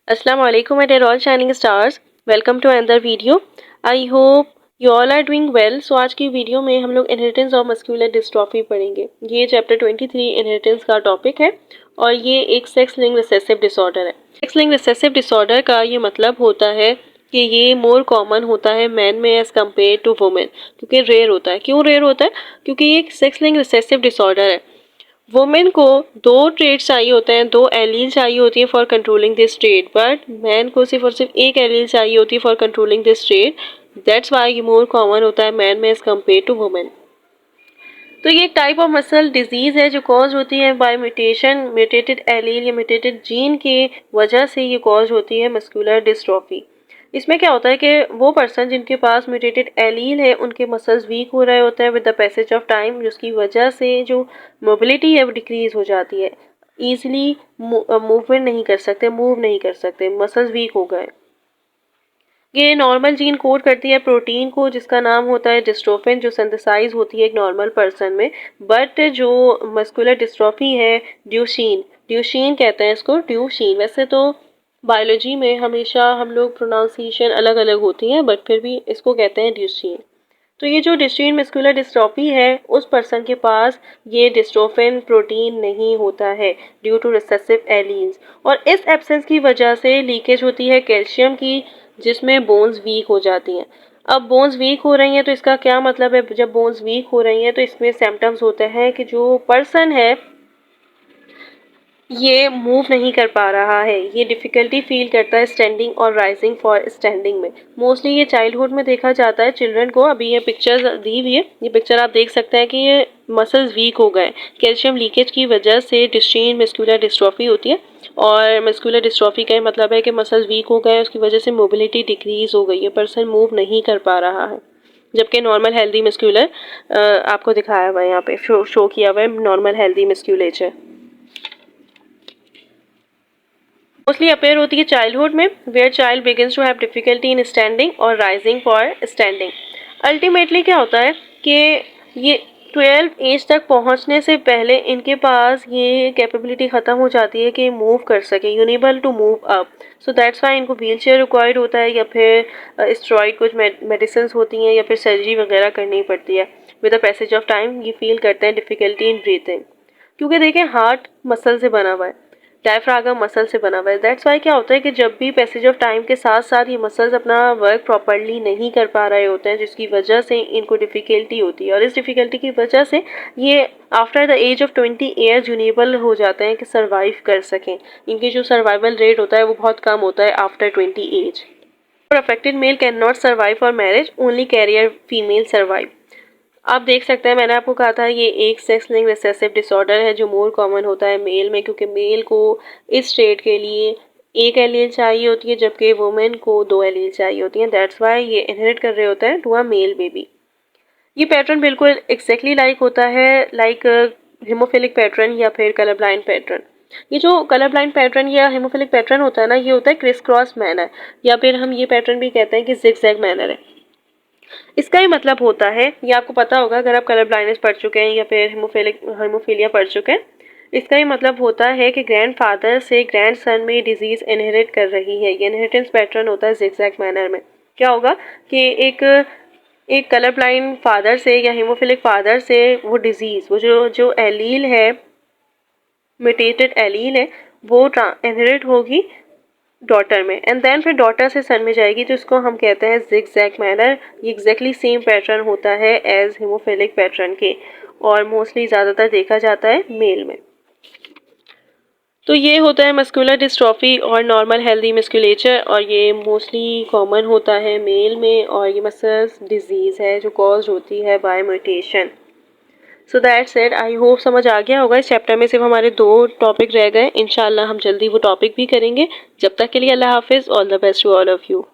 Assalamu alaikum my dear all shining stars. Welcome to another video. I hope you all are doing well. So आज की video में हम लोग inheritance of muscular dystrophy पढ़ेंगे। ये chapter 23 inheritance का topic है और ये एक सेक्स लिंक रिसेसिव डिसऑर्डर है। सेक्स लिंक रिसेसिव डिसऑर्डर का ये मतलब होता है कि ये मोर कॉमन होता है मैन में एज कम्पेयर टू वुमेन, क्योंकि रेयर होता है। क्यों रेयर होता है? क्योंकि ये एक सेक्स लिंक रिसेसिव डिसऑर्डर है। वुमेन को दो ट्रेड्स चाहिए होते हैं, दो एलील चाहिए होती है for controlling this trade, but man को सिर्फ और सिर्फ एक एलील चाहिए होती है for controlling this trade. That's why ये मोर कॉमन होता है मैन में एज कम्पेयर टू वुमेन। तो ये एक टाइप ऑफ मसल डिजीज है जो कॉज होती है बाय म्यूटेशन, म्यूटेटेड एलील या म्यूटेटेड जीन के वजह से ये कॉज होती है मस्कुलर डिस्ट्रॉफी। इसमें क्या होता है कि वो पर्सन जिनके पास म्यूटेटेड एलील है उनके मसल्स वीक हो रहे होते हैं with the passage of time, जिसकी वजह से जो मोबिलिटी है वो डिक्रीज हो जाती है। ईजिली मूवमेंट नहीं कर सकते, मूव नहीं कर सकते, मसल्स वीक हो गए। ये नॉर्मल जीन कोड करती है प्रोटीन को जिसका नाम होता है डिस्ट्रोफिन, जो सिंथेसाइज होती है एक नॉर्मल पर्सन में। बट जो मस्कुलर डिस्ट्रॉफी है ड्यूशीन, ड्यूशीन कहते हैं इसको, ड्यूशीन। वैसे तो बायोलॉजी में हमेशा हम लोग प्रोनाउंसिएशन अलग अलग होती है, बट फिर भी इसको कहते हैं ड्यूशीन। तो ये जो ड्यूशीन मस्कुलर डिस्ट्रॉफी है उस पर्सन के पास ये डिस्ट्रोफिन प्रोटीन नहीं होता है ड्यू टू रिसेसिव एलीन्स, और इस एब्सेंस की वजह से लीकेज होती है कैल्शियम की, जिसमें बोन्स वीक हो जाती हैं। अब बोन्स वीक हो रही हैं तो इसका क्या मतलब है? जब बोन्स वीक हो रही हैं तो इसमें सिम्टम्स होते हैं कि जो पर्सन है ये मूव नहीं कर पा रहा है, ये डिफ़िकल्टी फील करता है स्टैंडिंग और राइजिंग फॉर स्टैंडिंग में। मोस्टली ये चाइल्डहुड में देखा जाता है चिल्ड्रन को। अभी ये पिक्चर दी हुई है, ये पिक्चर आप देख सकते हैं कि ये मसल्स वीक हो गए कैल्शियम लीकेज की वजह से। ड्यूशेन मस्कुलर डिस्ट्रॉफी होती है और मस्कुलर डिस्ट्रॉफी का मतलब है कि मसल्स वीक हो गए, उसकी वजह से मोबिलिटी डिक्रीज हो गई है, पर्सन मूव नहीं कर पा रहा है। जबकि नॉर्मल हेल्दी मस्कुलर आपको दिखाया हुआ है, यहाँ पे शो किया हुआ है normal healthy musculature. Mostly appear होती है चाइल्डहुड में, where child begins to have difficulty in standing और राइजिंग फॉर स्टैंडिंग। अल्टीमेटली क्या होता है कि ये 12 एज तक पहुंचने से पहले इनके पास ये कैपेबिलिटी ख़त्म हो जाती है कि मूव कर सके, unable to move up. So that's why इनको व्हील चेयर रिक्वायर्ड होता है, या फिर स्टेरॉइड कुछ मेडिसिन होती हैं, या फिर सर्जरी वगैरह करनी पड़ती है। With the passage of time ये फील करते हैं डिफिकल्टी इन ब्रीथिंग, क्योंकि देखें हार्ट मसल से बना हुआ है, डायफ्रागम मसल से बना हुआ है। दैट्स वाई क्या होता है कि जब भी पैसेज ऑफ टाइम के साथ साथ ये मसल्स अपना वर्क प्रॉपर्ली नहीं कर पा रहे होते हैं, जिसकी वजह से इनको डिफ़िकल्टी होती है, और इस डिफ़िकल्टी की वजह से ये after the age of 20 years unable हो जाते हैं कि सर्वाइव कर सकें। इनकी जो सर्वाइवल रेट होता है वो बहुत कम होता है after 20 age. Affected male can not survive for marriage, only carrier female survive. आप देख सकते हैं, मैंने आपको कहा था ये एक सेक्स लिंक रिसेसिव डिसऑर्डर है जो मोर कॉमन होता है मेल में, क्योंकि मेल को इस ट्रेट के लिए एक एलील चाहिए होती है जबकि वुमेन को दो एलील चाहिए होती हैं। दैट्स वाई ये इनहेरिट कर रहे होते हैं टू अ मेल बेबी। ये पैटर्न बिल्कुल एक्जैक्टली लाइक होता है लाइक हेमोफिलिक पैटर्न या फिर कलर ब्लाइंड पैटर्न। ये जो कलर ब्लाइंड पैटर्न या हेमोफिलिक पैटर्न होता है ना, ये होता है क्रिस क्रॉस मैनर, या फिर हम ये पैटर्न भी कहते हैं कि जिगजैग मैनर है। इसका ही मतलब होता है, ये आपको पता होगा अगर आप कलर ब्लाइंडनेस पढ़ चुके हैं या फिर हेमोफीलिया पढ़ चुके हैं। इसका ही मतलब होता है कि ग्रैंडफादर से ग्रैंडसन में डिजीज इनहेरिट कर रही है। ये इनहेरिटेंस पैटर्न होता है जिगजैग मैनर में। क्या होगा कि एक कलर ब्लाइंड फादर से या हेमोफिलिक फादर से वो डिजीज, वो जो एलील है, म्यूटेटेड एलील है, वो इनहेरिट होगी डॉटर में, एंड देन फिर डॉटर से सन में जाएगी, तो इसको हम कहते हैं जिगजैग मैनर। ये एग्जैक्टली सेम पैटर्न होता है एज हेमोफिलिक पैटर्न के, और मोस्टली ज़्यादातर देखा जाता है मेल में। तो ये होता है मस्कुलर डिस्ट्रॉफी और नॉर्मल हेल्दी मस्कुलेचर, और ये मोस्टली कॉमन होता है मेल में, और ये मसल्स डिजीज़ है जो कॉज होती है by mutation. So that's it. I hope समझ आ गया होगा। इस चैप्टर में सिर्फ हमारे 2 टॉपिक रह गए, इंशाल्लाह हम जल्दी वो टॉपिक भी करेंगे। जब तक के लिए अल्लाह हाफिज़, all the best to all of you.